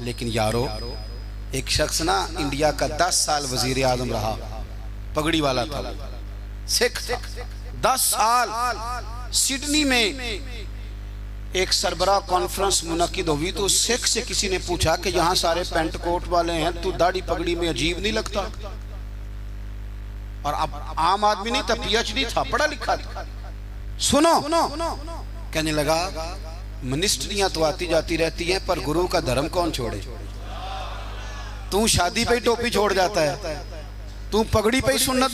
लेकिन यारो, एक शख्स ना इंडिया का 10 साल वजीर आजम रहा, पगड़ी वाला था, सिख था। 10 साल सिडनी में एक सरबरा कॉन्फ्रेंस मुनक्किद हुई तो सिख से किसी ने पूछा कि यहाँ सारे पेंट कोट वाले हैं, तू दाढ़ी पगड़ी में अजीब नहीं लगता? और अब आम आदमी नहीं था, PhD था, पढ़ा लिखा था। सुनो, कहने लगा मिनिस्ट्रियां तो आती जाती रहती हैं, पर गुरु का धर्म कौन छोड़े? तू शादी पे ही टोपी छोड़ जाता है, तू पगड़ी पे ही सुन्नत,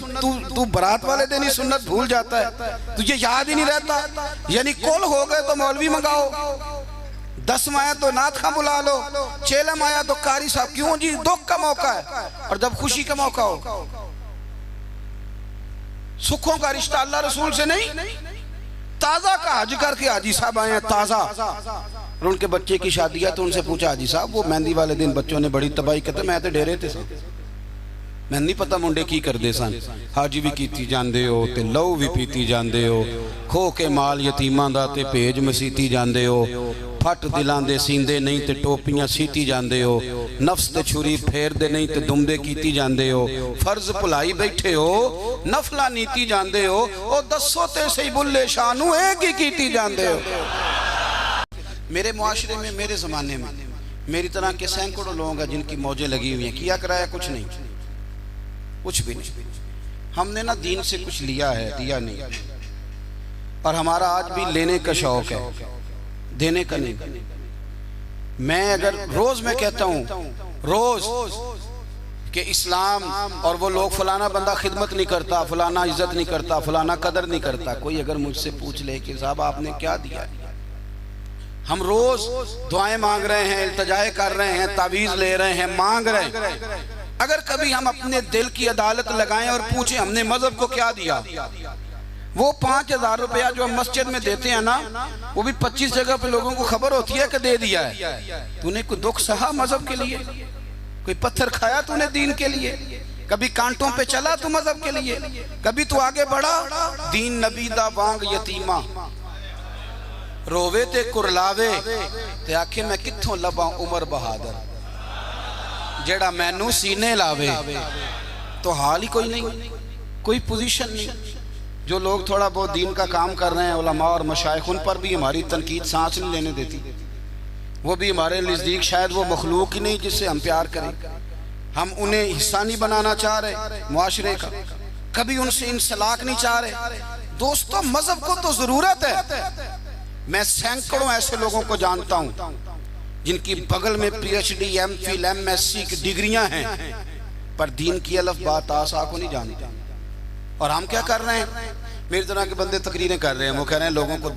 तू बारात वाले दिन ही सुन्नत भूल जाता है, तुझे याद ही नहीं रहता। यानी कुल हो गए तो मौलवी मंगाओ, 10 आया तो नात खां बुला लो, चेलम आया तो कारी साहब। क्यों जी? दुख का मौका है, और जब खुशी का मौका हो, सुखों का रिश्ता अल्लाह रसूल से नहीं। ताजा का हज करके हाजी साहब आए हैं, ताजा, और उनके बच्चे की शादी है तो उनसे पूछा, हाजी साहब वो मेहंदी वाले दिन बच्चों ने बड़ी तबाही कहते, मैं तो डेरे थे, मैं नहीं पता मुंडे की करते सन। हाजी भी कीती जांदे हो ते लहू भी पीती जांदे हो, खो के माल यतीमां दा ते भेज मसीती जांदे हो, फट दिलां दे सींदे नहीं ते टोपियां सीती जांदे हो, नफ्स ते छुरी फेरदे नहीं ते दुमदे कीती जांदे हो, फर्ज भुलाई बैठे हो, नफला नीती जांदे हो, ओ दसो ते सही बुल्ले शानू एक ही कीती जांदे हो। मेरे मुआशरे में, मेरे ज़माने में मेरी तरह के सैकड़ों लोग हैं जिनकी मौजें लगी हुई हैं, किया कराया कुछ नहीं, कुछ भी नहीं। हमने ना दीन से कुछ लिया है, दिया नहीं, और हमारा आज भी लेने का शौक है, देने का नहीं। मैं अगर रोज मैं कहता हूँ रोज कि इस्लाम और वो लोग, फलाना बंदा खिदमत नहीं करता, फलाना इज्जत नहीं करता, फलाना कदर नहीं करता, कोई अगर मुझसे पूछ ले कि साहब आपने क्या दिया, हम रोज दुआएं मांग रहे हैं, इल्तिजाएं कर रहे हैं, तावीज़ ले रहे हैं, मांग रहे हैं। अगर कभी हम अपने दिल की अदालत लगाएं और पूछें हमने मजहब को क्या दिया, वो 5000 रुपया जो हम मस्जिद में देते हैं ना, वो भी 25 जगह पे लोगों को खबर होती है कि दे दिया है। तूने कोई दुख सहा मजहब के लिए? कोई पत्थर खाया तूने दीन के लिए? कभी कांटों पे चला तू मजहब के लिए? कभी तू आगे बढ़ा? दीन नबी दा वांग यतीमा रोवे ते कुरलावे ते आखे मैं कित्थों लभा उमर बहादुर, जेड़ा मैनू सीने लावे। तो हाल ही कोई नहीं, कोई पोजीशन नहीं। जो लोग थोड़ा बहुत दीन का काम कर रहे हैं, उलमा और मशाइख, उन पर भी हमारी तनकीद सांस नहीं लेने देती। वो भी हमारे नज़दीक शायद वो मखलूक ही नहीं जिससे हम प्यार करें। हम उन्हें हिस्सा नहीं बनाना चाह रहे मुआशरे का, कभी उनसे इंसलाक नहीं चाह रहे। दोस्तों, मजहब को तो जरूरत है। मैं सैकड़ों ऐसे लोगों को जानता हूं जिनकी बगल में PhD, MPhil, MSc की डिग्रियां हैं, पर दीन की अलफ बात आसा को नहीं जानते। और हम क्या कर रहे हैं? मेरी तरह के बंदे तकरीरें कर रहे हैं, वो कह रहे हैं लोगों को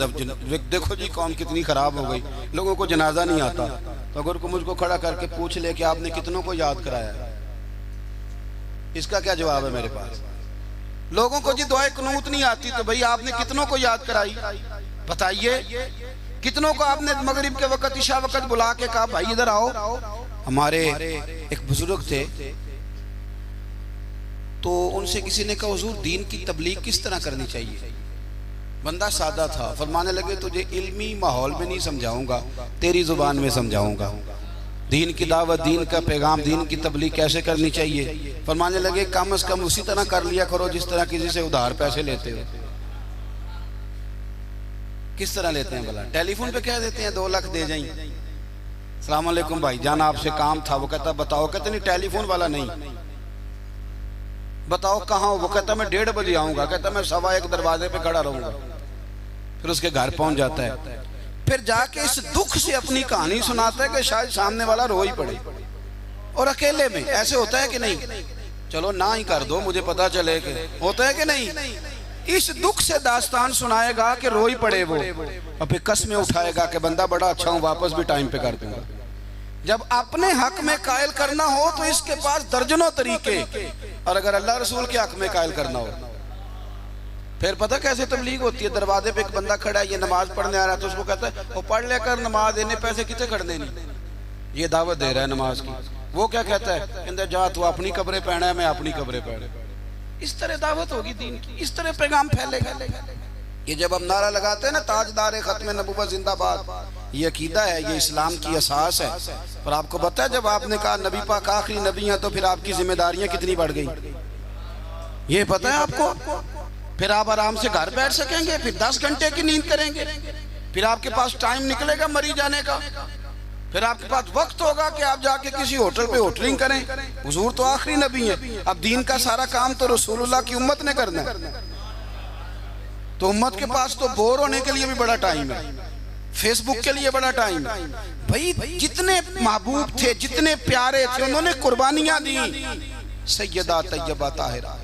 देखो जी कौम कितनी खराब हो गई, लोगों को जनाजा नहीं आता। तो अगर को मुझको खड़ा करके पूछ ले कि आपने कितनों को याद कराया, इसका क्या जवाब है मेरे पास? लोगों को जी दुआए कुनूत नहीं आती, तो भाई आपने कितनों को याद कराई बताइए? कितनों को आपने मगरिब के वक्त, इशा वक्त बुला के कहा भाई इधर आओ? हमारे एक बुजुर्ग थे, तो उनसे किसी ने कहा हुजूर दीन की तबलीग किस तरह करनी चाहिए? बंदा सादा था, फरमाने लगे तुझे इल्मी माहौल में नहीं समझाऊंगा, तेरी जुबान में समझाऊंगा। दीन की दावत, दीन का पैगाम, दीन की तबलीग कैसे करनी चाहिए? फरमाने लगे कम से कम उसी तरह कर लिया करो जिस तरह किसी से उधार पैसे लेते हो। किस तरह लेते हैं भला? टेलीफोन पे कह देते हैं 2 लाख दे जाइए, सलाम अलैकुम भाई जान आपसे काम था। वो कहता बताओ, कहते नहीं टेलीफोन वाला नहीं, बताओ कहाँ हो? वो कहता मैं 1:30 बजे आऊंगा, कहता मैं 1:15 दरवाजे पे खड़ा रहूंगा। फिर उसके घर पहुंच जाता है, फिर जाके इस दुख से अपनी कहानी सुनाता है कि शायद सामने वाला रो ही पड़े। और अकेले में ऐसे होता है कि नहीं? चलो ना ही कर दो, मुझे पता चले कि होता है कि नहीं। इस दुख से दास्तान सुनाएगा कि रो ही पड़े वो, और फिर कसमें उठाएगा कि बंदा बड़ा अच्छा हूं, वापस भी टाइम पे कर दूंगा। जब अपने हक में कायल करना हो तो इसके पास दर्जनों तरीके, और अगर अल्लाह रसूल के हक में कायल करना हो फिर पता कैसे तबलीग होती है? दरवाजे पे एक बंदा खड़ा है, ये नमाज पढ़ने आ रहा है, तो उसको कहता है वो पढ़ लेकर नमाज देने पैसे कितने खड़ने नहीं, ये दावत दे रहा है नमाज की। वो क्या कहता है? कहता जा तू अपनी कब्रें पहना है, मैं अपनी कब्रें पहना। इस तरह दावत होगी दीन की, इस तरह पैगाम फैलेगा। ये जब हम नारा लगाते हैं ना ताजदार खत्म नबूवत जिंदाबाद, ये अकीदा है, ये इस्लाम की असास है। पर आपको पता है जब आपने कहा नबी पाक आखिरी नबी हैं तो फिर आपकी जिम्मेदारियां कितनी बढ़ गई, ये पता है आपको? फिर आप आराम से घर बैठ सकेंगे, फिर 10 घंटे की नींद करेंगे, फिर आपके पास टाइम निकलेगा मरी जाने का, फिर आपके पास वक्त होगा कि आप जाके किसी होटल पे होटलिंग करें। हुजूर तो आखिरी नबी हैं, अब दीन का सारा काम तो रसूलुल्लाह की उम्मत ने करना है। तो उम्मत के पास तो बोर होने के लिए भी बड़ा टाइम है, फेसबुक के लिए बड़ा टाइम है। भाई जितने महबूब थे, जितने प्यारे थे, उन्होंने कुर्बानियां दी। सैयदा तैयबा ताहिरा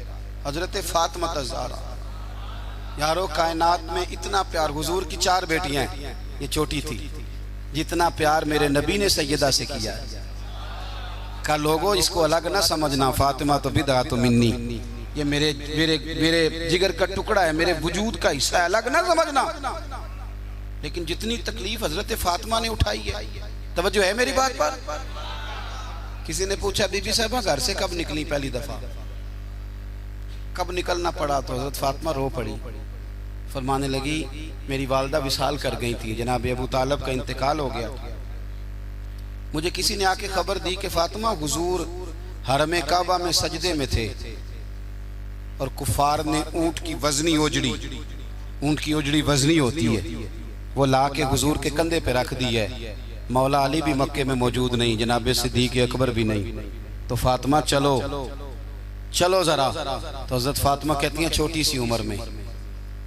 हजरत फातिमा ज़हरा, यारो कायनात में इतना प्यार, हुजूर की 4 बेटियां हैं, ये छोटी थी, जितना प्यार मेरे नबी ने सैयदा से किया है। का लोगों इसको अलग ना समझना, फातिमा तो बिदा तो मिन्नी, ये मेरे मेरे मेरे जिगर का टुकड़ा है, मेरे वजूद का हिस्सा है, अलग ना समझना। लेकिन जितनी तकलीफ हजरत फातिमा ने उठाई है, तवज्जो है मेरी बात पर? किसी ने पूछा बीबी साहबा घर से कब निकली पहली दफा, कब निकलना पड़ा? तो हजरत फातिमा रो पड़ी, फरमाने लगी मेरी वालदा विसाल कर गई थी, जनाब अबू तालिब का इंतकाल हो गया। मुझे किसी ने आके खबर दी कि फातिमा हुजूर हरम काबा में सजदे में थे और कुफार ने ऊंट की वजनी ओजड़ी, ऊंट की ओजड़ी वजनी होती है, वो ला के हुजूर के कंधे पे रख दी है। मौला अली भी मक्के में मौजूद नहीं, जनाब सिद्दीक अकबर भी नहीं। तो फातिमा चलो चलो जरा। तो हजरत फातिमा कहती हैं छोटी सी उम्र में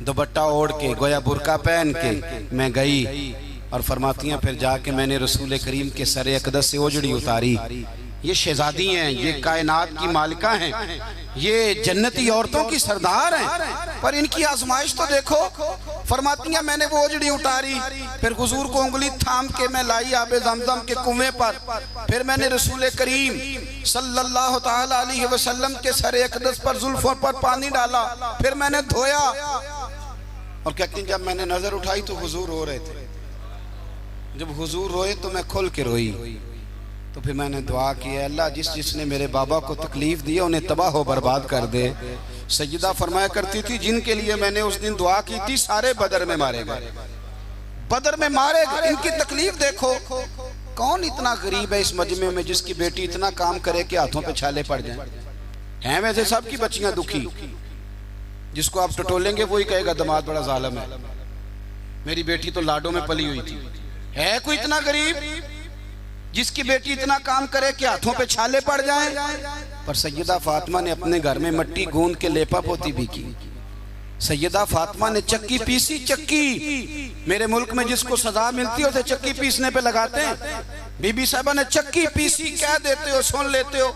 दुपट्टा ओढ़ के, गोया बुरका पहन के मैं गई, और फरमाती हैं फिर जाके मैंने रसूल करीम के सरे अकदस से ओजड़ी उतारी। ये शहजादी हैं, ये कायनात की मालिका हैं, ये जन्नती औरतों की सरदार हैं, पर इनकी आजमाइश तो देखो। फरमाती हैं मैंने वो ओजड़ी उतारी, फिर हुजूर को उंगली थाम के मैं लाई आबे जमजम के कुएं पर, फिर मैंने रसूल करीम सल्लल्लाहु ताला अलैहि वसल्लम के सरे अकदस पर जुल्फों पर पानी डाला, फिर मैंने धोया। और कहती जब मैंने नजर उठाई तो हुजूर रो रहे थे, जब हुजूर रोए तो मैं खुल के रोई। तो फिर मैंने दुआ की, अल्लाह जिसने मेरे बाबा को तकलीफ दी उन्हें तबाह हो बर्बाद कर दे। सैयदा फरमाया करती थी जिनके लिए मैंने उस दिन दुआ की थी सारे बदर में मारे गए, बदर में मारे गए। इनकी तकलीफ देखो, कौन इतना गरीब है इस मजमे में जिसकी बेटी इतना काम करे कि हाथों पे छाले पड़ जाएं? हैं वैसे सबकी बच्चियां दुखी, जिसको आप टटोलेंगे वही कहेगा दमाद बड़ा जालिम है, मेरी बेटी तो लाडो में पली हुई थी। है कोई इतना गरीब जिसकी बेटी इतना काम करे कि हाथों पे छाले पड़ जाएं? पर सैयदा फातिमा ने अपने घर में मट्टी गूंद के लेपा पोती भी की। सैयदा फातिमा ने चक्की पीसी, चक्की मेरे मुल्क में जिसको सजा मिलती है उसे चक्की पीसने पे लगाते हैं। बीबी साहबा ने चक्की पीसी, क्या देते हो सुन लेते हो।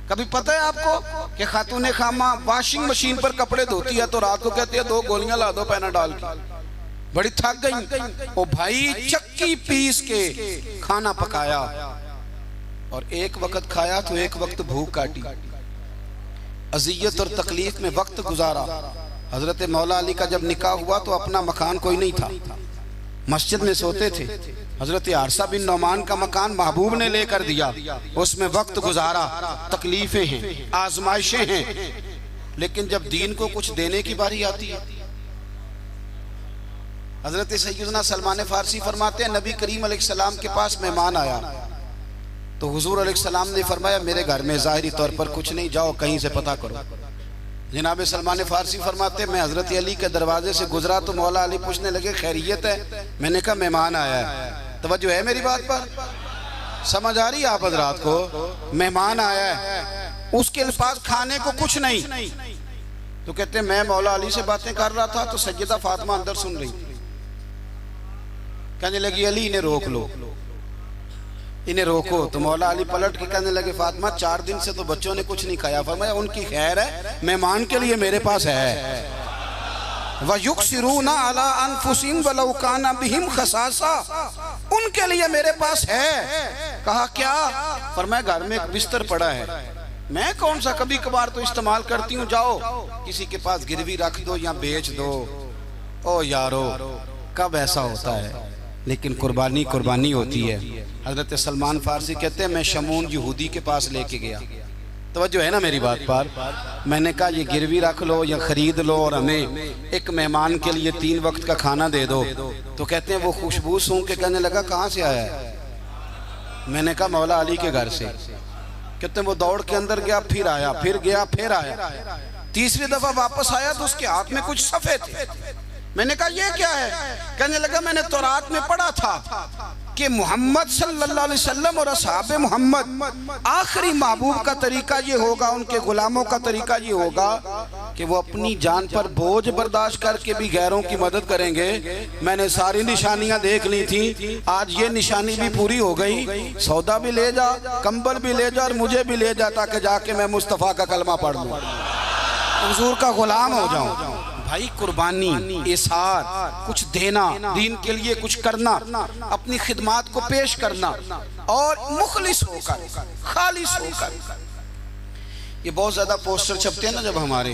कभी पता है आपको कि खातूने खामा वॉशिंग मशीन पर कपड़े धोती है तो रात को कहती है 2 गोलियां ला दो पैनाडॉल की, बड़ी थक गई। ओ भाई चक्की पीस के खाना पकाया और एक वक्त खाया तो एक वक्त भूख काटी, अजियत और तकलीफ में वक्त गुजारा। हजरत मौला अली का जब निकाह हुआ तो अपना मकान कोई नहीं था, मस्जिद में सोते थे। हजरत आरसा बिन नौमान का मकान महबूब ने लेकर दिया, उसमें वक्त गुजारा। तकलीफें हैं, आजमाइशें हैं, लेकिन जब दीन को कुछ देने की बारी आती है। हजरत सैयदना सलमान फारसी फरमाते हैं नबी करीम अलैहिस्सलाम के पास मेहमान आया तो हुजूर अलैहिस्सलाम ने फरमाया मेरे घर में ज़ाहिरी तौर पर कुछ नहीं, जाओ कहीं से पता करो। जनाब सलमान फारसी फरमाते मैं हजरत अली के दरवाजे से गुजरा तो मौला अली पूछने लगे खैरियत है? मैंने कहा मेहमान आया है। तवज्जो है मेरी बात पर? समझ आ रही है आप हजरात को? मेहमान आया है, उसके पास खाने को कुछ नहीं। तो कहते मैं मौला अली से बातें कर रहा था तो सैयदा फातिमा अंदर सुन रही, कहने लगी अली इन्हें रोक लो, इन्हें रोको। तो मौला अली पलट के कहने लगे फातिमा 4 दिन से तो बच्चों ने कुछ नहीं खाया। फरमाया उनकी खैर है, मेहमान के लिए मेरे पास है। वयुक्सिरूना अला अनफुसिहिम वलौ काना बिहिम खसासा, उनके लिए मेरे पास है। कहा क्या? फरमाया घर में एक बिस्तर पड़ा है, मैं कौन सा कभी कभार तो इस्तेमाल करती हूँ, जाओ किसी के पास गिरवी रख दो या बेच दो। ओ यारो कब ऐसा होता है, लेकिन कुर्बानी कुर्बानी होती है। हजरत सलमान फारसी कहते हैं मैं शमून यहूदी के पास लेके गया, तवज्जो है ना मेरी बात पर। मैंने कहा ये गिरवी रख लो या खरीद लो और हमें एक मेहमान के लिए 3 वक्त का खाना दे दो। तो कहते हैं वो खुशबू सूंघ के कहने लगा कहाँ से आया है? मैंने कहा मौला अली के घर से। कहते हैं वो दौड़ के अंदर गया, फिर आया, फिर गया, फिर आया। तीसरी दफा वापस आया तो उसके हाथ में कुछ सफ़े थे। मैंने कहा ये क्या है? कहने लगा मैंने तौरात में पढ़ा था कि मोहम्मद सल्लल्लाहु अलैहि वसल्लम और असहाबे मोहम्मद आखिरी महबूब का तरीका ये होगा, उनके गुलामों का तरीका ये होगा कि वो अपनी जान पर बोझ बर्दाश्त करके भी गैरों की मदद करेंगे। मैंने सारी निशानियां देख ली थी, आज ये निशानी भी पूरी हो गई। सौदा भी ले जा, कंबल भी ले जा और मुझे भी ले जा, ताकि जाके मैं मुस्तफ़ा का कलमा पढ़ लूँ, हुजूर का गुलाम हो जाऊं। भाई कुर्बानी, इसार, कुछ देना, दीन के लिए कुछ करना, अपनी खिदमात को पेश करना और मुखलिस होकर, खालिस होकर। ये बहुत ज्यादा पोस्टर छपते हैं ना जब हमारे,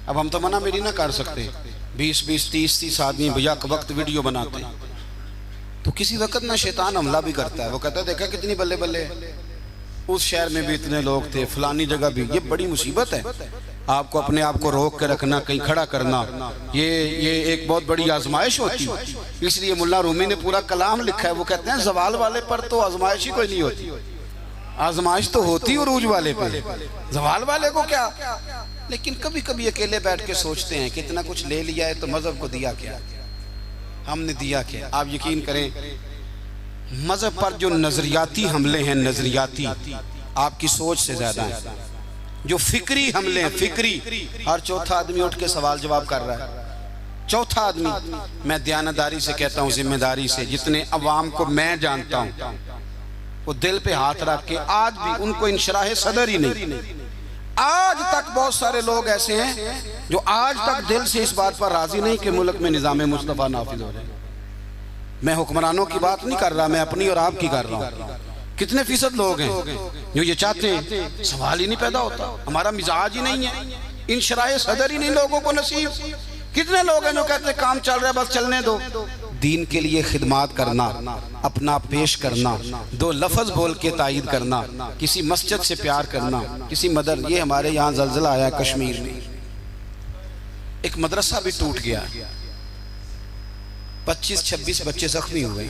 अब हम तो मना मेरी ना कर सकते। 20-20, 30-30 आदमी भैया वक्त वीडियो बनाते हैं, तो किसी वक्त ना शैतान हमला भी करता है। वो कहता है देखा कितनी बल्ले बल्ले, उस शहर में भी इतने लोग थे, फलानी जगह भी। ये बड़ी मुसीबत है। आपको अपने आप को रोक के रखना, कहीं खड़ा करना, ये एक बहुत बड़ी आजमाइश होती है। इसलिए मुल्ला रूमी ने पूरा कलाम लिखा है। वो कहते हैं जवाल वाले पर तो आजमाइश ही कोई नहीं होती, आजमाइश तो होती उरूज वाले पे, जवाल वाले को क्या। लेकिन कभी कभी अकेले बैठ के सोचते हैं कि इतना कुछ ले लिया है तो मजहब को दिया क्या, हमने दिया क्या। आप यकीन करें मजहब पर जो नजरियाती हमले हैं, नजरियाती आपकी सोच से ज्यादा है। जो फिक्री हमले हैं, फिक्री, हर चौथा आदमी उठ के सवाल जवाब कर रहा है। चौथा आदमी, मैं दयानतदारी से कहता हूँ, जिम्मेदारी से, जितने अवाम को मैं जानता हूँ वो दिल पे हाथ रख के आज भी उनको इंशराह सदर ही नहीं। आज तक बहुत सारे लोग ऐसे हैं जो आज तक दिल से इस बात पर राजी नहीं कि मुल्क में निज़ाम मुस्तफ़ा नाफिज हो जाए। मैं हुक्मरानों की बात नहीं कर रहा, मैं अपनी और आपकी कर रहा हूँ। कितने फीसद लोग हैं जो ये चाहते हैं? सवाल ही नहीं पैदा होता। हमारा मिजाज ही नहीं है, इन शराए सदर ही नहीं लोगों को नसीब। कितने लोग हैं जो कहते हैं काम चल रहा है बस चलने दो। दीन के लिए खिदमात करना, अपना पेश करना, 2 लफ्ज बोल के तायीद करना, किसी मस्जिद से प्यार करना, किसी मदर। ये हमारे यहाँ जलजला आया कश्मीर में, एक मदरसा भी टूट गया, 25-26 बच्चे जख्मी हुए।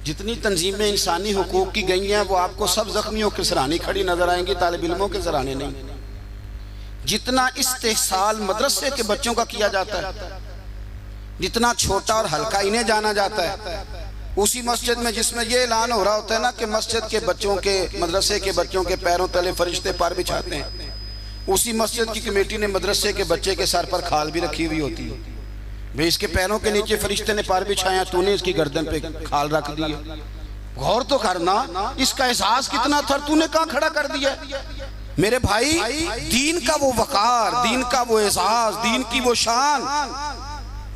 जितनी तंजीमें इंसानी हुकूक की गई हैं वो आपको सब जख्मियों के सराहने खड़ी नजर आएंगी, तालिब इल्मों के सराहने नहीं। जितना इस्तेहसाल मदरसे के बच्चों का किया जाता है, जितना छोटा और हल्का इन्हें जाना जाता है, उसी मस्जिद में जिसमें ये ऐलान हो रहा होता है ना कि मस्जिद के बच्चों के, मदरसे के बच्चों के पैरों तले फरिश्ते पर बिछाते हैं, उसी मस्जिद की कमेटी ने मदरसे के बच्चे के सर पर खाल भी रखी हुई होती है। भाई इसके पैरों के नीचे फरिश्ते ने पार बिछाया, तूने इसकी गर्दन पे खाल रख दिए। गौर तो करना, इसका एहसास कितना था, तूने कहाँ खड़ा कर दिया। मेरे भाई, दीन का वो वकार, दीन का वो एहसास, दीन की वो शान।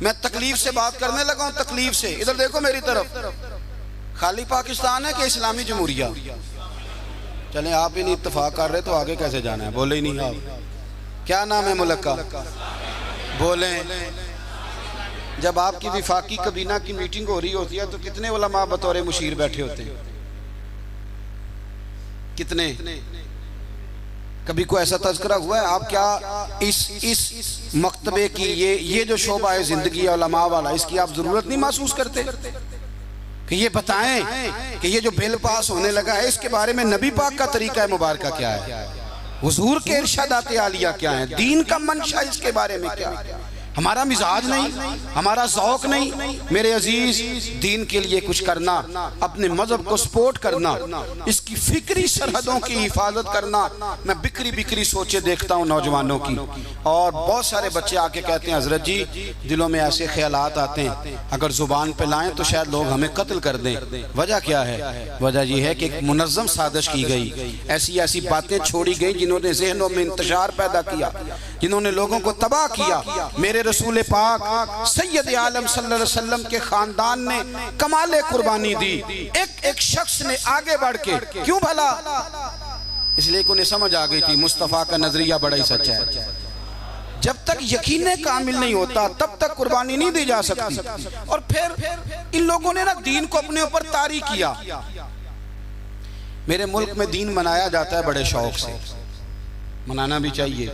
मैं तकलीफ से बात करने लगा हूँ, तकलीफ से। इधर देखो मेरी तरफ, खाली पाकिस्तान है कि इस्लामी जमहूरिया? चलें आप ही नहीं इत्तेफाक कर रहे तो आगे कैसे जाना है? बोले ही नहीं आप। क्या नाम है मुल्क का? बोले। जब आपकी विफाकी कबीना की मीटिंग हो रही होती है तो कितने उलमा बतौर मुशीर बैठे होते हैं? कितने? कभी कोई ऐसा तज़किरा हुआ है? आप क्या इस मकतबे की ये जो शोबा है जिंदगी उलमा वाला, इसकी आप जरूरत नहीं महसूस करते कि ये बताएं कि ये जो बिल पास होने लगा है इसके बारे में नबी पाक का तरीका मुबारक क्या है, हुजूर के इरशादात आलिया क्या है, दीन का मंशा इसके बारे में क्या है? हमारा मिजाज नहीं, हमारा ज़ौक़ नहीं। मेरे अजीज, दीन के लिए कुछ करना, अपने मजहब को सपोर्ट करना, इसकी फिक्री सरहदों की हिफाजत करना। मैं बिक्री बिक्री सोचे देखता हूँ नौजवानों की, और बहुत सारे बच्चे आके कहते हैं हजरत जी दिलों में ऐसे ख्यालात आते हैं अगर जुबान पे लाएं तो शायद लोग हमें कत्ल कर दें। वजह क्या है? वजह यह है कि एक मुनज़्ज़म साजिश की गई, ऐसी ऐसी बातें छोड़ी गई जिन्होंने जहनों में इंतशार पैदा किया, जिन्होंने लोगों को तबाह किया। मेरे रसूल पाक सैयद आलम सल्लल्लाहु अलैहि वसल्लम के खानदान ने कमाले कुर्बानी दी, एक एक शख्स ने आगे बढ़ के। क्यों भला? इसलिए उन्हें समझ आ गई थी मुस्तफ़ा का नजरिया बड़ा ही सच्चा है। जब तक यकीन कामिल नहीं होता तब तक कुर्बानी नहीं दी जा सकती। और फिर इन लोगों ने ना दीन को अपने ऊपर तारी किया। मेरे मुल्क में दीन मनाया जाता है बड़े शौक से, मनाना भी चाहिए,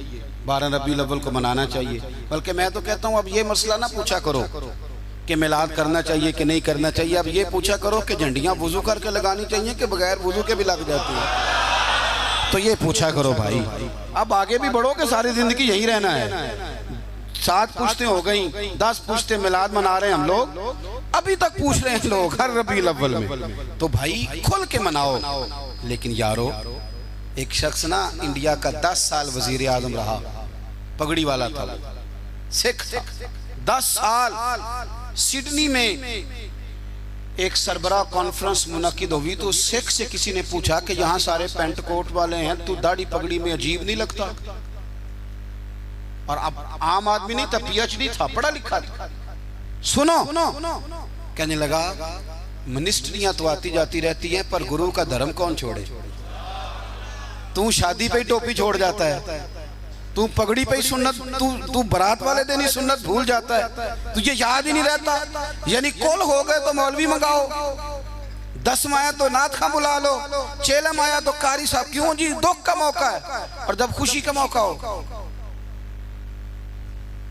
12 रबीउल अव्वल को मनाना चाहिए। बल्कि मैं तो कहता हूँ अब ये मसला ना पूछा करो कि मिलाद करना चाहिए कि नहीं करना चाहिए, अब ये पूछा करो कि झंडियाँ वुजू करके लगानी चाहिए कि बगैर वुजू के भी लग जाती हैं। तो ये पूछा करो भाई। अब आगे भी बढ़ो कि सारी जिंदगी यही रहना है। 7 पुश्तें हो गई, 10 पुश्तें मिलाद मना रहे हैं हम लोग, अभी तक पूछ रहे हैं लोग हर रबीउल अव्वल में। तो भाई खुल के मनाओ। लेकिन यारो, एक शख्स ना इंडिया का 10 साल वजीर आजम रहा, पगड़ी वाला था, सिख था, 10 साल। सिडनी में एक सरबराह कॉन्फ्रेंस मुनक्किद हुई तो सिख से किसी ने पूछा कि यहाँ सारे पेंट कोट वाले हैं, तू दाढ़ी पगड़ी में अजीब नहीं लगता? और अब आम आदमी नहीं था, PhD था, पढ़ा लिखा था। सुनो, कहने लगा मिनिस्ट्रियां तो आती जाती रहती हैं, पर गुरु का धर्म कौन छोड़े? तू शादी पे ही टोपी छोड़ जाता है, तू पगड़ी पे ही सुन्नत, तू बारात वाले दिन ही सुन्नत भूल जाता है, तुझे याद ही नहीं रहता। यानी कोल हो गए तो मौलवी मंगाओ, 10 आया तो नाथ खां बुला लो, चेलम आया तो कारी साहब। क्यों जी? दुख का मौका है और जब खुशी का मौका हो।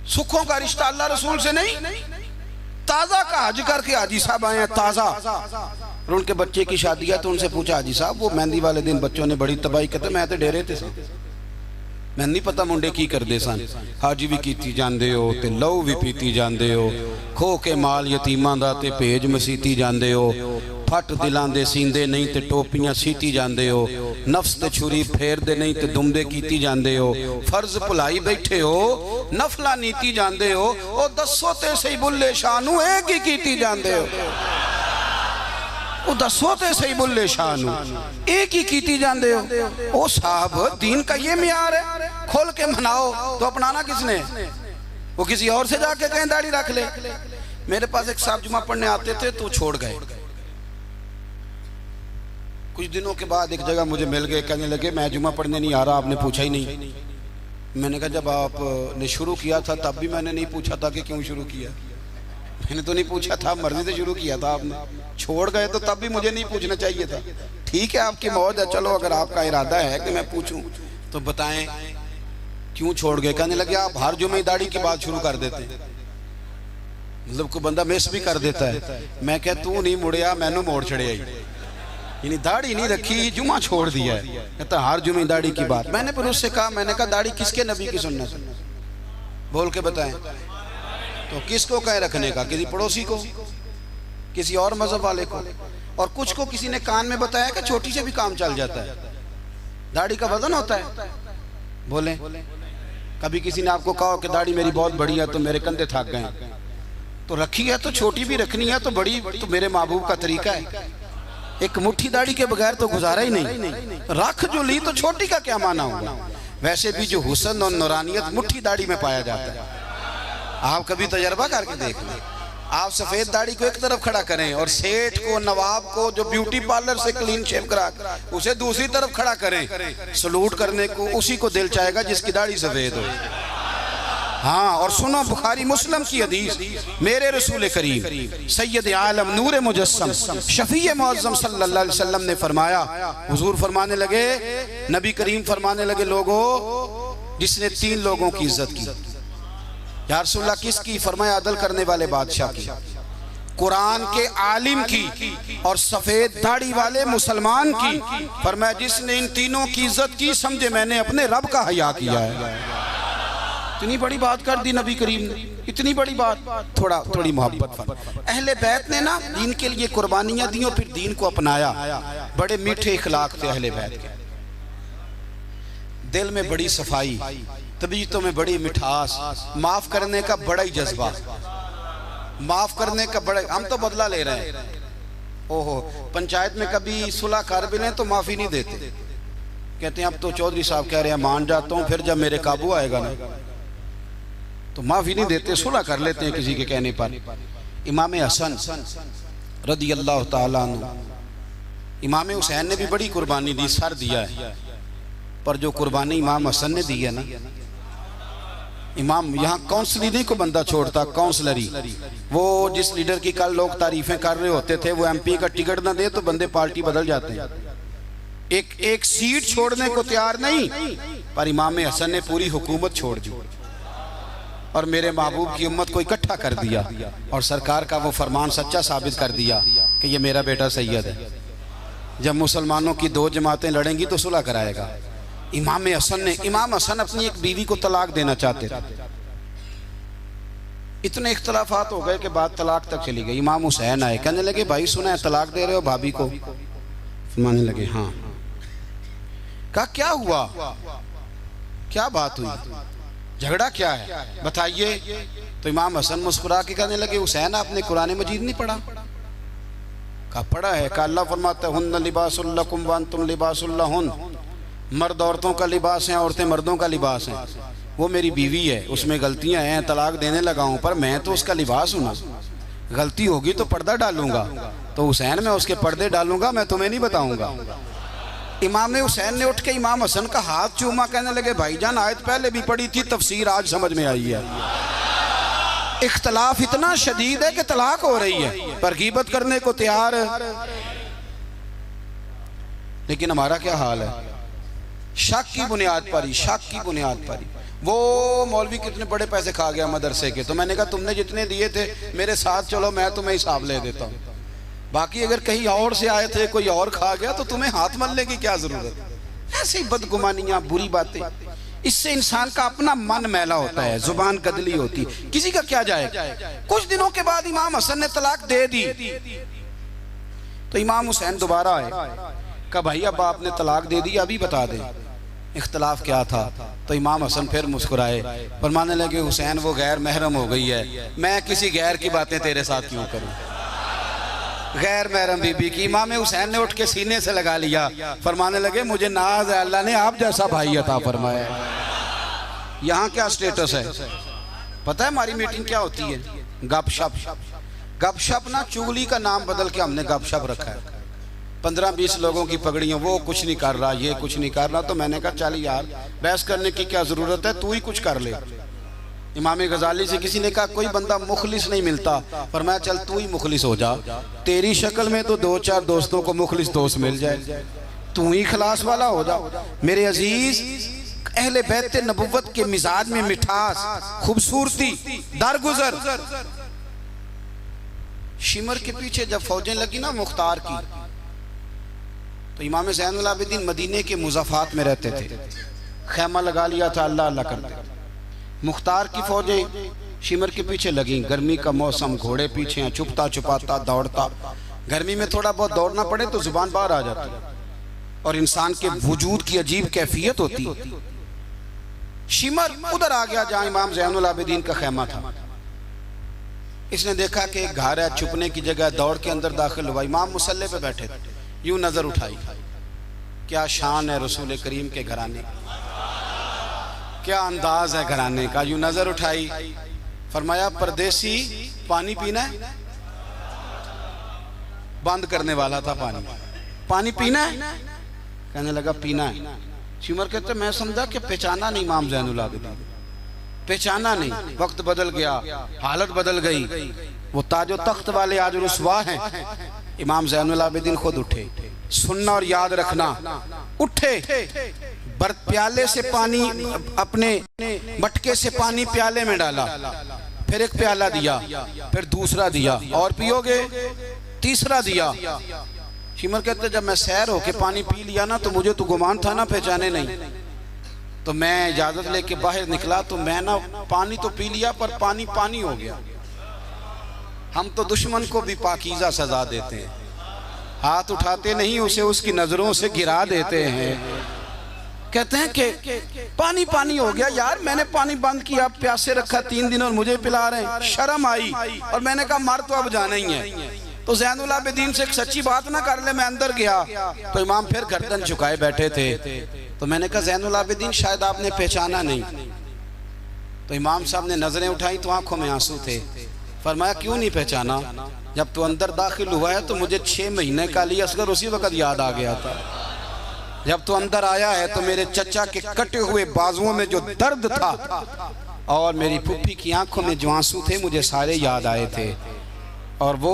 सुखों का रिश्ता अल्लाह रसूल से नहीं, ताजा का हज करके हाजी साहब आए हैं, ताजा। और उनके बच्चे की शादी है तो उनसे पूछा, हाजी साहब वो मेहंदी वाले दिन बच्चों ने बड़ी तबाही करते, मैं तो डेरे थे सन, मैं नहीं पता मुंडे की करते सन। हाजी भी कीती जाते हो ते लहू भी पीती जाते हो, खो के माल यतीमां दा ते भेज मसीती जाते हो, फट दिलां दे सींदे नहीं ते टोपियां सीती जाते हो, नफ्स ते छुरी फेरदे नहीं ते दुमदे कीती जाते हो, फर्ज भुलाई बैठे हो, नफला नीती जाते हो, ओ दसो ते सही बुल्ले शाह नू एक ही कीती जाते हो। दसो ते सही बुल्ले शाह नू एक ही कीती जाते हो। ओ साहब, दीन का ये मियार है, खोल के मनाओ। तो अपनाना किसने? वो किसी और से जाके कहीं दाढ़ी रख ले। मेरे पास एक साहब जुमा पढ़ने आते थे तो छोड़ गए। कुछ दिनों के बाद एक जगह मुझे मिल गए, कहने लगे मैं जुमा पढ़ने नहीं आ रहा, आपने पूछा ही नहीं। मैंने कहा जब आपने शुरू किया था तब भी मैंने नहीं पूछा था कि क्यों शुरू किया, मैंने तो नहीं पूछा था, मर्जी से शुरू किया था आपने। छोड़ गए तो तब भी मुझे नहीं पूछना चाहिए था। ठीक है, आपकी मौज है, चलो अगर आपका इरादा है कि मैं पूछूं तो बताएं क्यों छोड़ गए। कहने लगे आप हर जुमे दाढ़ी की बात शुरू कर देते, मतलब कोई बंदा मिस भी कर देता है। मैं कह तू नहीं मुड़िया, मैनू मोड़ छड़िया, यानी दाढ़ी नहीं रखी, जुमा छोड़ दिया है। कहता हर जुमे दाढ़ी की बात। मैंने फिर उससे कहा, मैंने कहा दाढ़ी किसके नबी की सुन्नत है, बोल के बताएं। तो किसको कहे रखने का? किसी पड़ोसी को, किसी और मजहब वाले को। और कुछ को किसी ने कान में बताया कि छोटी से भी काम चल जाता है, दाढ़ी का वजन होता है। बोले कभी किसी ने आपको कहा कि दाढ़ी मेरी बहुत बड़ी है तो मेरे कंधे थक गए, तो रखी है तो छोटी भी रखनी है, तो बड़ी तो मेरे महबूब का तरीका है। एक मुट्ठी दाढ़ी के बगैर तो गुजारा ही नहीं, रख जो ली तो छोटी का क्या माना होगा। वैसे भी जो हुस्न और नूरानियत मुट्ठी दाढ़ी में पाया जाता है। आप कभी तजर्बा करके देख लें। आप सफेद दाढ़ी को एक तरफ खड़ा करें और सेठ को, नवाब को जो ब्यूटी पार्लर से क्लीन शेव करा उसे दूसरी तरफ खड़ा करें, सलूट करने को उसी को दिल चाहेगा जिसकी दाढ़ी सफेद हो। हाँ, और सुनो बुखारी मुस्लिम की हदीस, मेरे रसूल करीम सैयद आलम नूर मुजस्सम शफीए मुअज्जम सल्लल्लाहु अलैहि वसल्लम ने फरमाया, हुजूर फरमाने लगे, नबी करीम फरमाने लगे, लोगों जिसने 3 लोगों की इज्जत की। या रसूलल्लाह किसकी? फरमाया अदल करने वाले बादशाह की, कुरान के आलिम की और सफेद दाढ़ी वाले मुसलमान की। फरमाया जिसने इन तीनों की इज्जत की समझे मैंने अपने रब का हया किया है। इतनी बड़ी बात कर दी नबी करीम ने, इतनी बड़ी बात। थोड़ी मोहब्बत। अहले बैत ने ना दीन के लिए कुर्बानियां दी और फिर दीन को अपनाया। बड़े मीठे इखलाक थे अहले बैत के, दिल में बड़ी सफाई, तबीयतों में बड़ी मिठास, माफ करने का बड़ा ही जज्बा, माफ करने का बड़ा। हम तो बदला ले रहे हैं। ओहो, पंचायत में कभी सुलह कर भी लें तो माफी नहीं देते, कहते हैं अब तो चौधरी साहब कह रहे हैं मान जाता हूं, फिर जब मेरे काबू आएगा ना तो माफी नहीं देते, सुलह कर लेते हैं किसी के कहने पर। इमाम हसन रदी अल्लाह ताला अन्हु, इमाम हुसैन ने भी बड़ी कुर्बानी दी, सर दिया है, पर जो कुर्बानी इमाम हसन ने दी है ना, इमाम यहाँ काउंसलरी को बंदा छोड़ता, काउंसलरी वो जिस लीडर की कल लोग तारीफें कर रहे होते थे, वो MP का टिकट ना दे तो बंदे पार्टी बदल जाते हैं। एक एक सीट छोड़ने को तैयार नहीं, पर इमाम हसन ने पूरी हुकूमत छोड़ दी और मेरे महबूब की उम्मत को इकट्ठा कर दिया और सरकार का वो फरमान सच्चा साबित कर दिया कि ये मेरा बेटा सैयद है। जब मुसलमानों की दो जमातें लड़ेंगी तो सुलह कराएगा। इमाम हसन अपनी एक बीवी को तलाक देना चाहते थे। इतने इख्तलाफात हो गए कि बात तलाक तक चली गई। इमाम हुसैन आए, कहने लगे भाई सुना है तलाक दे रहे हो भाभी को? मानने लगे हाँ। कहा क्या हुआ, क्या बात हुई, झगड़ा क्या है बताइए। तो इमाम हसन मुस्कुरा के कहने लगे हुसैन आपने कुरान मजीद नहीं पढ़ा? कहा पढ़ा है। कहा अल्लाह फरमाता है हुन्ना लिबासुल लकुम व अंतुम लिबासुल लहुन, मर्द औरतों का लिबास है, औरतें मर्दों का लिबास हैं। वो मेरी बीवी है, उसमें गलतियां हैं, तलाक देने लगा हूं, पर मैं तो उसका लिबास हूं ना, गलती होगी तो पर्दा डालूंगा। तो हुसैन मैं उसके पर्दे डालूंगा, मैं तुम्हें नहीं बताऊंगा। इमाम हुसैन ने उठ के इमाम हसन का हाथ चूमा, कहने लगे भाईजान आयत पहले भी पढ़ी थी, तफसीर आज समझ में आई है। इख्तलाफ इतना शदीद है कि तलाक हो रही है, पर गीबत करने को तैयार है। लेकिन हमारा क्या हाल है? शक की बुनियाद पर ही, शक की बुनियाद पर ही। वो मौलवी कितने बड़े पैसे खा गया मदरसे के, तो मैंने कहा तुमने जितने दिए थे मेरे साथ चलो, मैं तुम्हें हिसाब ले देता हूँ। बाकी अगर कहीं और से आए थे, कोई और खा गया, तो तुम्हें हाथ मलने की क्या जरूरत है। ऐसी बदगुमानियां, बुरी बातें, इससे इंसान का अपना मन मैला होता है, जुबान गदली होती, किसी का क्या जाएगा। कुछ दिनों के बाद इमाम हसन ने तलाक दे दी। तो इमाम हुसैन दोबारा आए, कहा भाई अब आपने तलाक दे दी, अभी बता दें इख्तलाफ क्या था। तो इमाम हसन फिर मुस्कुराए, फरमाने लगे हुसैन वो गैर महरम हो गई है, मैं किसी गैर की बातें तेरे साथ क्यों करूं, गैर महरम बीबी की। इमाम हुसैन ने उठ के सीने से लगा लिया, फरमाने लगे मुझे नाज है, अल्लाह ने आप जैसा भाई अता फरमाया। यहाँ क्या स्टेटस है पता है? हमारी मीटिंग क्या होती है? गपशप। गपशप ना चुगली का नाम बदल के हमने गपशप रखा है। 15-20 लोगों की पगड़ियां, वो कुछ नहीं कर रहा, ये कुछ नहीं कर रहा। तो मैंने कहा चल यार बहस करने की क्या जरूरत है, तू ही कुछ कर ले। इमाम गजाली से किसी ने कहा कोई बंदा मुखलिस नहीं मिलता, पर मैं चल तू ही मुखलिस हो जा, तेरी शक्ल में तो 2-4 दोस्तों को मुखलिस दोस्त मिल जाए, तू ही खलास वाला हो जा। मेरे अजीज, अहले बैत नबुव्वत के मिजाज में मिठास, खूबसूरती, दरगुजर। शिमर के पीछे जब फौजें लगी ना मुख्तार की, तो इमाम ज़ैनुल आबिदीन मदीने के मुज़ाफ़ात में रहते थे, खैमा लगा लिया था, अल्लाह अल्लाह करते। मुख्तार की फौजें शिमर के पीछे लगी, गर्मी का मौसम, घोड़े पीछे हैं, छुपता छुपाता दौड़ता। गर्मी में थोड़ा बहुत दौड़ना पड़े तो जुबान बाहर आ जाती और इंसान के वजूद की अजीब कैफियत होती। शिमर उधर आ गया जहां इमाम ज़ैनुल आबिदीन का खैमा था। इसने देखा कि एक घर है, छुपने की जगह, दौड़ के अंदर दाखिल हुआ। इमाम मुसल्ले पे बैठे थे, यूं नजर उठाई, क्या शान है रसूल करीम के घराने, क्या अंदाज है घराने का। यूं नजर उठाई, फरमाया परदेसी पानी पीना है? बंद करने वाला था पानी, पानी पीना है? कहने लगा पीना है। शिमर कहते मैं समझा कि पहचाना नहीं इमाम ज़ैनुल आबिदीन, पहचाना नहीं। वक्त बदल गया, हालत बदल गई, वो ताजो तख्त वाले आज रुसवा हैं। इमाम ज़ैनुल आबिदीन खुद उठे, सुनना और याद रखना, उठे, प्याले से पानी, अपने मटके से पानी प्याले में डाला, फिर एक प्याला दिया, फिर दूसरा दिया, और पियोगे? तीसरा दिया। शिमर कहते जब मैं सैर होके पानी पी लिया ना, तो मुझे तो गुमान था ना पहचाने नहीं, तो मैं इजाजत लेके बाहर निकला, तो मैं ना पानी तो पी लिया पर पानी पानी हो गया। हम तो दुश्मन को भी पाकीज़ा सजा देते हैं, हाथ उठाते नहीं, उसे उसकी नजरों से गिरा देते हैं। कहते हैं कि पानी पानी हो गया। यार मैंने पानी बंद किया, प्यासे रखा 3 दिन और मुझे पिला रहे हैं। शर्म आई और मैंने कहा मर तो अब जाना ही है, तो ज़ैनुल आबिदीन से एक सच्ची बात ना कर ले। मैं अंदर गया तो इमाम फिर गर्दन झुकाए बैठे थे, तो मैंने कहा ज़ैनुल आबिदीन शायद आपने पहचाना नहीं। तो इमाम साहब ने नजरें उठाई तो आंखों में आंसू थे। फरमाया क्यों नहीं पहचाना? जब तू अंदर दाखिल हुआ है तो मुझे 6 महीने का अली असगर उसी वक्त याद आ गया था। जब तू अंदर आया है तो मेरे चचा के कटे हुए बाजुओं में जो दर्द था और मेरी फूफी की आंखों में जो आंसू थे, मुझे सारे याद आए थे। और वो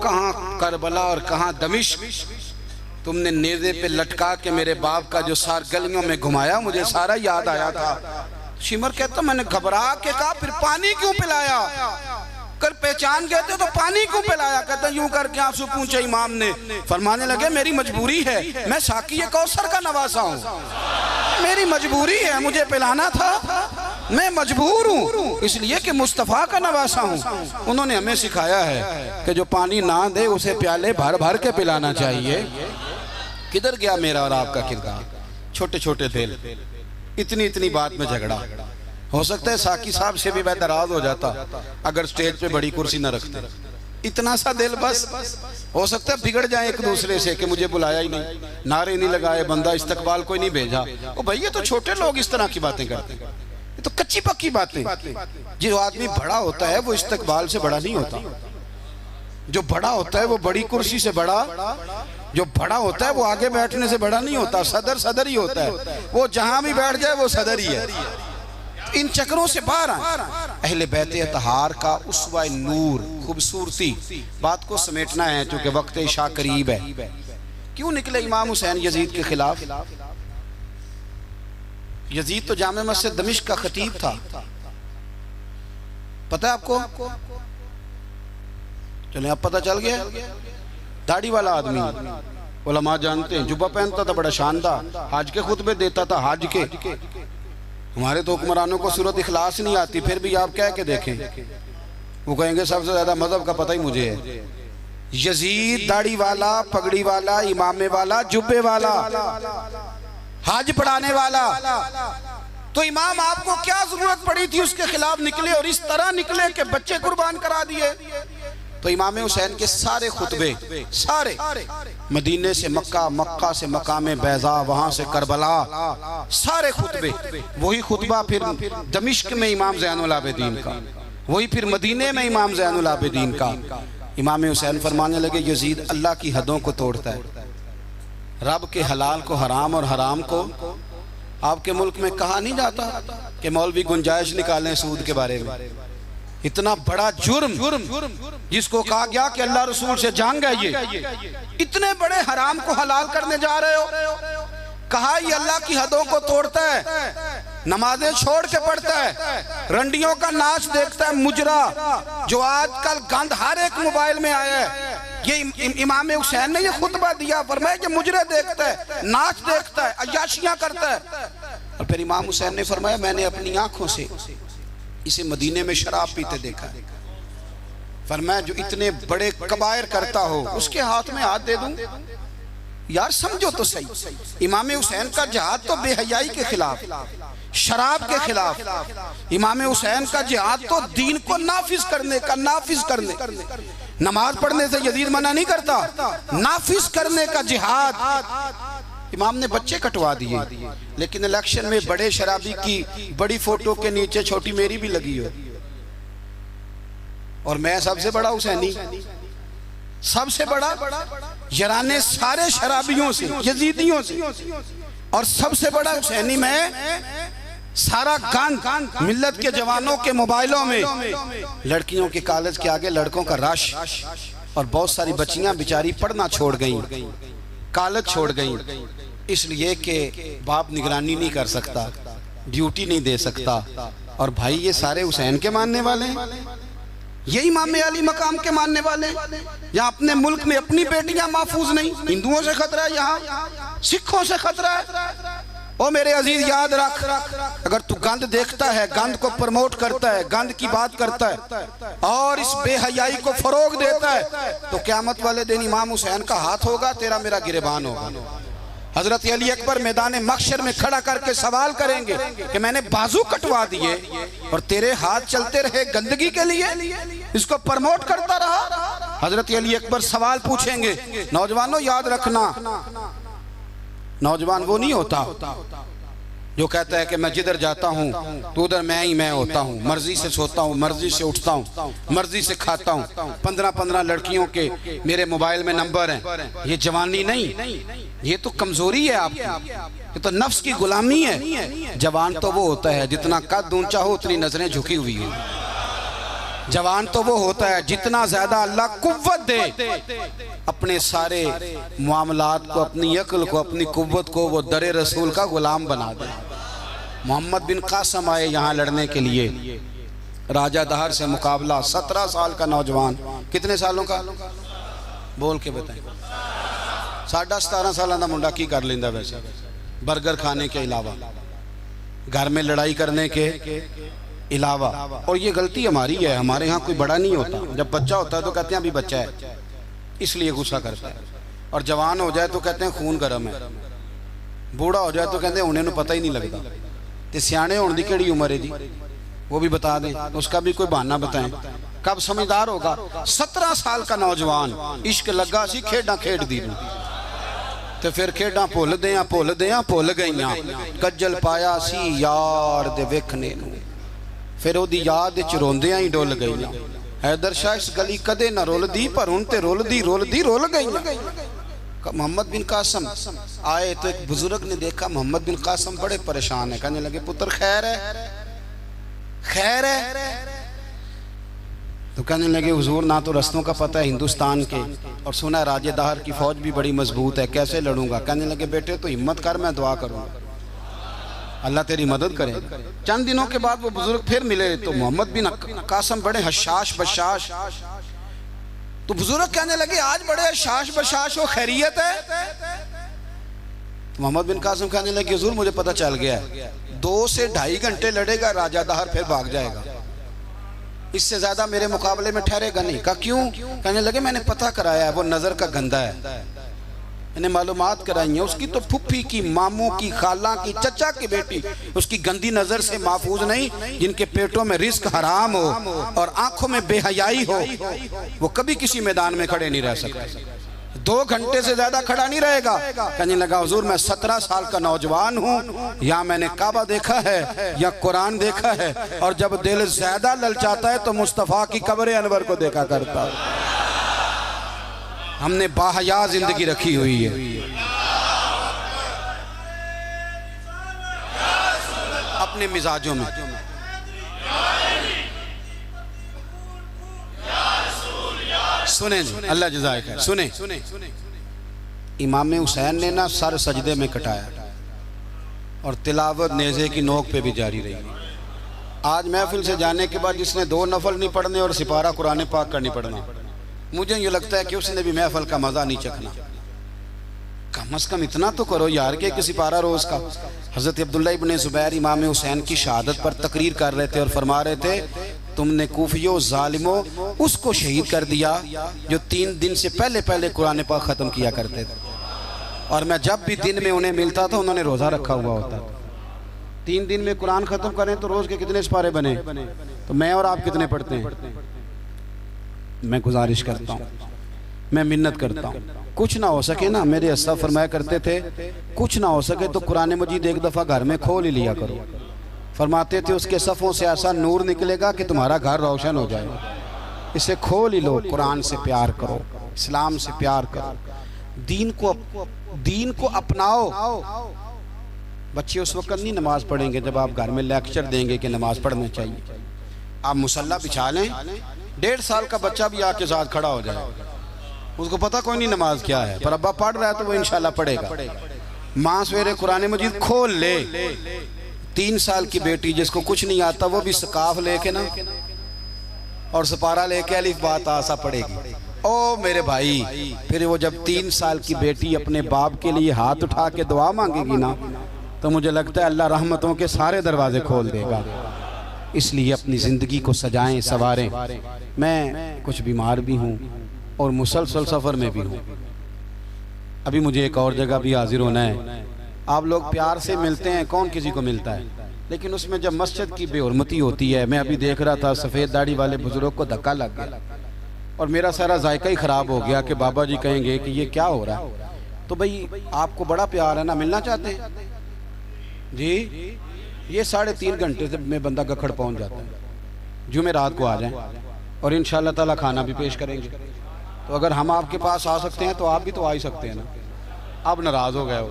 कहाँ करबला और कहाँ दमिश्क, तुमने नेज़े पे लटका के मेरे बाप का जो सार गलियों में घुमाया, मुझे सारा याद आया था। शिमर कहता मैंने घबरा के कहा फिर पानी क्यों पिलाया? कर पहचान गए थे तो पानी क्यों पिलाया? कहता यूं करके आंसू पूछे इमाम ने। फरमाने लगे मेरी मजबूरी है, मैं साकी कौसर का नवासा हूँ, मेरी मजबूरी है, मुझे पिलाना था, मैं मजबूर हूँ इसलिए कि मुस्तफ़ा का नवासा हूँ। उन्होंने हमें सिखाया है कि जो पानी ना दे उसे प्याले भर भर के पिलाना चाहिए। किधर गया मेरा और आपका किरदार? छोटे छोटे दिल, इतनी इतनी बात में झगड़ा। हो सकता है साकी साहब से भी मैं नाराज हो जाता अगर स्टेज पे बड़ी कुर्सी न रखते। इतना सा दिल बस, हो सकता है बिगड़ जाए एक दूसरे से कि मुझे बुलाया ही नहीं, नारे नहीं लगाए, बंदा इस्तकबाल कोई नहीं भेजा। ओ भाई ये तो छोटे लोग इस तरह की बातें करते हैं, ये तो कच्ची पक्की बातें। जो आदमी बड़ा होता है वो इस्तकबाल से बड़ा नहीं होता, जो बड़ा होता है वो बड़ी कुर्सी से बड़ा, जो बड़ा होता है वो आगे बैठने से बड़ा नहीं होता, सदर सदर ही होता है, वो जहां भी बैठ जाए वो सदर ही है। इन चक्रों से बाहर आए। अहले बैते अतहार का उसवा नूर, खूबसूरती। बात को समेटना है क्योंकि वक्त इशा करीब है। क्यों निकले इमाम हुसैन यजीद के खिलाफ? यजीद तो जामे मस्जिद दमिश्क का खतीब था, पता है आपको? चले अब पता चल गया। दाढ़ी वाला आदमी, उलमा जानते हैं, जुब्बा पहनता था बड़ा शानदार, हज के खुतबे देता था, हज के। हमारे तो हुक्मरानों को सूरत इखलास नहीं आती, फिर भी आप कह के देखें, वो कहेंगे सबसे ज्यादा मजहब का पता ही मुझे है। यजीद दाढ़ी वाला, पगड़ी वाला, इमामे वाला, जुब्बे वाला, हज पढ़ाने वाला, तो इमाम आपको क्या जरूरत पड़ी थी उसके खिलाफ निकले और इस तरह निकले कि बच्चे कुर्बान करा दिए। तो इमाम हुसैन के सारे खुतबे, सारे मदीने से मक्का, मक्का से मकामे बैजा, वहां से करबला, सारे खुतबे, वही खुतबा फिर दमिश्क में इमाम ज़ैनुल आबिदीन का, वही फिर मदीने में इमाम ज़ैनुल आबिदीन का। इमाम हुसैन फरमाने लगे यजीद अल्लाह की हदों को तोड़ता है, रब के हलाल को हराम और हराम को। आपके मुल्क में कहा नहीं जाता कि मौलवी गुंजाइश निकालें सूद के बारे में। इतना बड़ा जुर्म जिसको कहा गया कि अल्लाह रसूल से जंग है, ये इतने बड़े हराम को हलाल करने जा रहे हो। कहा ये अल्लाह की हदों को तोड़ता है, नमाजें छोड़ के पढ़ता है, रंडियों का नाच देखता है, मुजरा जो आजकल गंद हर एक मोबाइल में आया है। ये इमाम हुसैन ने ये खुतबा दिया, फरमाया कि मुजरा देखता है, नाच देखता है, अय्याशियां करता है। और फिर इमाम हुसैन ने फरमाया मैंने अपनी आंखों से इसे मदीने में शराब पीते देखा है। फरमाया जो इतने बड़े कबायर करता हो उसके हाथ में हाथ दे दूं? यार समझो तो सही, इमाम हुसैन का जिहाद तो बेहयाई के खिलाफ, शराब के खिलाफ। इमाम हुसैन का जिहाद तो दीन को नाफिज करने का, नाफिज करने। नमाज पढ़ने से यजीद मना नहीं करता, नाफिज करने का जिहाद। इमाम ने बच्चे कटवा दिए, लेकिन इलेक्शन में बड़े शराबी की बड़ी फोटो के नीचे छोटी मेरी भी लगी हो, और मैं सबसे बड़ा हुसैनी, सबसे बड़ा यराने सारे शराबियों से, यजीदियों से, और सबसे बड़ा हुसैनी मैं। सारा गंद मिल्लत के जवानों के मोबाइलों में, लड़कियों के कॉलेज के आगे लड़कों का रश, और बहुत सारी बच्चियां बेचारी पढ़ना छोड़ गईं, कॉलेज छोड़ गईं, इसलिए कि बाप निगरानी नहीं कर सकता, ड्यूटी नहीं दे सकता। और भाई ये सारे हुसैन के मानने वाले हैं, ये इमाम अली मकाम के मानने वाले। यहाँ अपने मुल्क में अपनी बेटियां महफूज नहीं, हिंदुओं से खतरा है, यहाँ सिखों से खतरा है। ओ मेरे अजीज याद रख, अगर तू गंद देखता है, गंद को प्रमोट करता है, गंद की बात करता है और इस बेहयाई को फरोग देता है, तो क़यामत वाले दिन इमाम हुसैन का हाथ होगा, तेरा मेरा गिरबान होगा। हजरत अली अकबर मैदान मख्शर में खड़ा करके सवाल करेंगे कि मैंने बाजू कटवा दिए और तेरे हाथ चलते रहे गंदगी के लिए, इसको प्रमोट करता रहा। हजरत अली अकबर सवाल पूछेंगे, नौजवानों याद रखना, नौजवान वो नहीं होता जो कहता है कि मैं जिधर जाता हूँ तो उधर मैं ही मैं होता हूँ, मर्जी से सोता हूँ, मर्जी से उठता हूँ, मर्जी से खाता हूँ, 15-15 लड़कियों के मेरे मोबाइल में नंबर हैं। ये जवानी नहीं, ये तो कमजोरी है आपकी, ये तो नफ्स की गुलामी है। जवान तो वो होता है जितना कद ऊंचा हो उतनी नजरें झुकी हुई हो, जवान तो वो होता है जितना ज्यादा अल्लाह कुव्वत दे, अपने सारे मामलात को, अपनी अक्ल को, अपनी कुव्वत को वो दरे रसूल का गुलाम बना दे। मोहम्मद बिन कासम आए यहाँ लड़ने के लिए, राजा दहर से मुकाबला। 17 साल का नौजवान, कितने सालों का बोल के बताएं। 17.5 साल का मुंडा की कर लेंदा वैसे, बर्गर खाने के अलावा, घर में लड़ाई करने के अलावा। और ये गलती हमारी है, हमारे यहाँ कोई बड़ा नहीं होता। जब बच्चा होता है तो कहते हैं अभी बच्चा है, इसलिए गुस्सा करता है। और जवान हो जाए तो कहते हैं खून गर्म है, बूढ़ा हो जाए तो कहते हैं उन्हें पता ही नहीं लगता। तो सियाने होने की केड़ी उम्र है जी, वो भी बता दें, उसका भी कोई बहाना बताएं, कब समझदार होगा। 17 साल का नौजवान, इश्क लगा सी खेडा खेड दी तो फिर खेडा भुल भुल गईयां। कज्जल पाया सी यार दे वेखने नूं, फिर ओदी याद विच रोंदियां ही डुल गईयां। हैदर शाह इस गली कदे ना रुलदी, पर हुण ते रुलदी रुल गईयां। मोहम्मद बिन कासम आए तो एक बुजुर्ग ने देखा मोहम्मद बिन कासम बड़े परेशान है। कहने लगे पुत्र खैर है, खैर है? तो कहने लगे हुजूर ना तो रस्तों का पता है हिंदुस्तान के, और सुना राजे दहर की फौज भी बड़ी मजबूत है, कैसे लड़ूंगा? कहने लगे बेटे तो हिम्मत कर, मैं दुआ करूंगा अल्लाह तेरी मदद करे। चंद दिनों के बाद वो बुजुर्ग फिर मिले तो मोहम्मद बिन कासम बड़े हशाश बशाश। तो बुजुर्ग कहने लगे आज बड़े हशाश बशाश हो, खैरियत है? तो मोहम्मद बिन कासम कहने लगे हुजूर मुझे पता चल गया है, 2 से 2.5 घंटे लड़ेगा राजा दहर, फिर भाग जाएगा, इससे ज्यादा मेरे मुकाबले में ठहरेगा नहीं। कहा क्यों? कहने लगे मैंने पता कराया है, वो नजर का गंदा है। मैंने मालूमात कराई है, उसकी तो फुफ्फी की, मामू की, खाला की, चचा की बेटी उसकी गंदी नजर से महफूज नहीं। जिनके पेटों में रिस्क हराम हो और आंखों में बेहयाई हो, वो कभी किसी मैदान में खड़े नहीं रह सकते, 2 घंटे से ज्यादा खड़ा नहीं रहेगा। कहने लगा हुजूर मैं 17 साल का नौजवान हूँ, या मैंने काबा देखा है या कुरान देखा है, और जब दिल ज्यादा ललचाता है तो मुस्तफा की कब्र अनवर को देखा करता है। हमने बाहया जिंदगी रखी हुई है। अपने मिजाजों में सुने जी, अल्लाह जज़ाए खैर। सुने, इमाम हुसैन ने ना सर सजदे में कटाया और तिलावत नेज़े की नोक पे भी जारी रही। आज महफिल से जाने के बाद जिसने 2 नफल नहीं पढ़ने और सिपारा कुरान पाक का नहीं पढ़ना, मुझे ये लगता है कि उसने भी महफिल का मजा नहीं चखना। कम से कम इतना तो करो यार कि एक सिपारा रोज का। हजरत अब्दुल्ला इब्ने जुबैर इमाम हुसैन की शहादत पर तकरीर कर रहे थे और फरमा रहे थे तुमने कूफियों जालिमों उसको शहीद कर दिया जो 3 दिन से पहले कुरान पाक ख़त्म किया करते थे, और मैं जब भी दिन में उन्हें मिलता था उन्होंने रोज़ा रखा हुआ होता था। 3 दिन में कुरान ख़त्म करें तो रोज़ के कितने सिपारे बने? तो मैं और आप कितने पढ़ते हैं? मैं गुजारिश करता हूँ, मैं मिन्नत करता हूँ, कुछ ना हो सके ना, मेरे अस्सा फरमाया करते थे कुछ ना हो सके तो कुरान मजीद एक दफ़ा घर में खोल ही लिया करो। फरमाते थे उसके सफ़ों से ऐसा नूर निकलेगा कि तुम्हारा घर रोशन हो जाएगा। इसे खोल ही लो। कुरान से प्यार करो, इस्लाम से प्यार करो, दीन को अपनाओ। बच्चे उस वक्त नहीं नमाज पढ़ेंगे जब आप घर में लेक्चर देंगे कि नमाज पढ़ना चाहिए। आप मुसल्ला बिछा लें, 1.5 साल का बच्चा भी आपके साथ खड़ा हो जाए, उसको पता कोई नहीं नमाज क्या है, पर अब्बा पढ़ रहा है तो वो इंशाल्लाह पढ़ेगा। माँ सवेरे कुरान मजीद खोल ले। 3 साल की बेटी जिसको कुछ नहीं आता वो भी सकाफ लेके ना और सपारा लेके अलिफ बा ता सा पढ़ेगी। ओ मेरे भाई, फिर वो जब 3 साल की बेटी अपने बाप के लिए हाथ उठा के दुआ मांगेगी ना, तो मुझे लगता है अल्लाह रहमतों के सारे दरवाजे खोल देगा। इसलिए अपनी ज़िंदगी को सजाएं, संवारें। मैं कुछ बीमार भी हूँ और मुसलसल सफ़र में भी हूँ। अभी मुझे एक और जगह भी हाजिर होना है। आप लोग प्यार से मिलते हैं, कौन किसी को मिलता है, लेकिन उसमें जब मस्जिद की बेहुरमती होती है। मैं अभी देख रहा था सफ़ेद दाढ़ी वाले बुजुर्ग को धक्का लग गया और मेरा सारा जायका ही ख़राब हो गया कि बाबा जी कहेंगे कि ये क्या हो रहा है। तो भाई आपको बड़ा प्यार है ना, मिलना चाहते हैं जी। ये 3.5 घंटे से में बंदा गखड़ पहुंच जाता है। जुमेरात को आ जाएं और इंशाअल्लाह ताला खाना भी पेश करेंगे। तो अगर हम आपके पास आ सकते हैं तो आप भी तो आ ही सकते हैं ना। आप नाराज़ हो गए हो,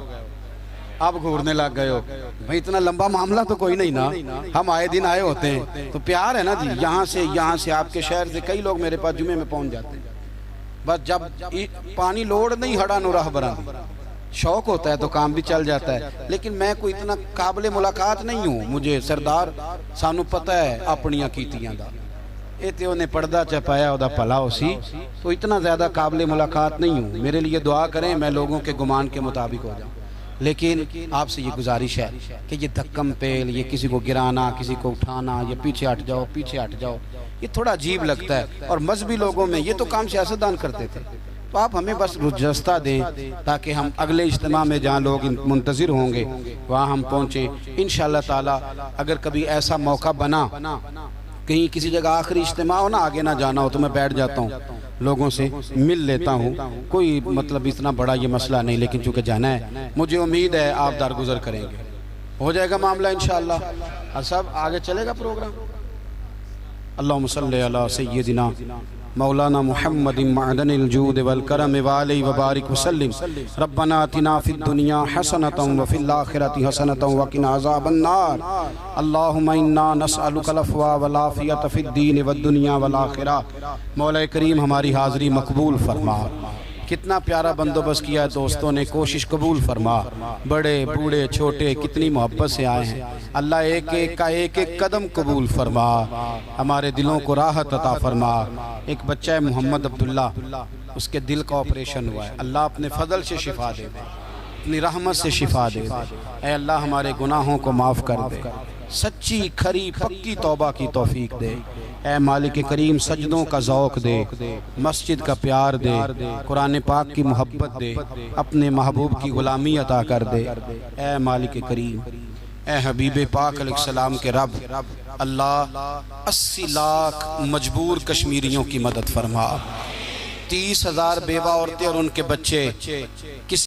अब घूरने लग गए हो भाई, इतना लंबा मामला तो कोई नहीं ना, हम आए दिन आए होते हैं तो प्यार है ना जी। यहाँ से आपके शहर से कई लोग मेरे पास जुमे में पहुंच जाते हैं, बस जब पानी लोड नहीं हड़ा नो राह बरा, शौक होता है तो काम भी चल जाता है। लेकिन मैं कोई इतना काबिल मुलाकात नहीं हूँ, मुझे सरदार सानू पता है अपनियां कीतियां दा, ये तो उन्हें पर्दा चपाया उदा भला उसी, तो इतना ज़्यादा काबिल मुलाकात नहीं हूँ। मेरे लिए दुआ करें मैं लोगों के गुमान के मुताबिक हो जाऊँ। लेकिन आपसे ये गुजारिश है कि ये धक्कम पेल, ये किसी को गिराना, किसी को उठाना, ये पीछे हट जाओ पीछे हट जाओ, ये थोड़ा अजीब लगता है। और मजहबी लोगों में ये तो काम सियासतदान करते थे, तो आप हमें बस रुजस्ता दें ताकि हम अगले इज्तिमा में जहाँ लोग मुंतज़िर होंगे वहाँ हम पहुँचे इंशाअल्लाह ताला। अगर कभी ऐसा मौका बना, कहीं किसी जगह आखिरी इज्तिमा हो ना, आगे ना जाना हो, तो मैं बैठ जाता हूँ, लोगों से मिल लेता हूँ, कोई मतलब इतना बड़ा ये मसला नहीं। लेकिन चूँकि जाना है, मुझे उम्मीद है आप दरगुजर करेंगे, हो जाएगा मामला इंशाअल्लाह। सब आगे चलेगा प्रोग्राम। अल्लाहुम्मा सल्ली अला सय्यिदिना मौलाना मुहम्मद मअदनिल जूद वल करम व अलैहि व बारिक वसल्लिम। रब्बना आतिना फिद दुनिया हसनतन व फिल आखिरति हसनतन व किना अज़ाबन नार। अल्लाहुम्मा इन्ना नसअलुकल अफ़्वा वल आफ़ियत फिद दीन व दुनिया वल आखिरा। मौला करीम हमारी हाज़री मकबूल फरमा। कितना प्यारा बंदोबस्त किया है दोस्तों ने, कोशिश कबूल फरमा। बड़े बूढ़े छोटे कितनी मोहब्बत से आए हैं, अल्लाह एक एक का एक एक कदम कबूल फरमा, हमारे दिलों को राहत अता फरमा। एक बच्चा है मोहम्मद अब्दुल्ला, उसके दिल का ऑपरेशन हुआ है, अल्लाह अपने फजल से शिफा दे दे, अपनी रहमत से शिफा दे दे। ऐ अल्लाह हमारे गुनाहों को माफ़ कर दे, सच्ची खरी पक्की तौबा की तौफीक दे। ऐ मालिक करीम सजदों का ज़ौक़ दे, मस्जिद का प्यार दे, कुरान पाक की मोहब्बत दे, अपने महबूब की ग़ुलामी अता कर दे। ऐ मालिक करीम, ऐ हबीब पाक अलैहिस्सलाम के रब, अल्लाह 80 लाख मजबूर कश्मीरियों की मदद फरमा। 30,000 बेवा औरतें और उनके बच्चे किस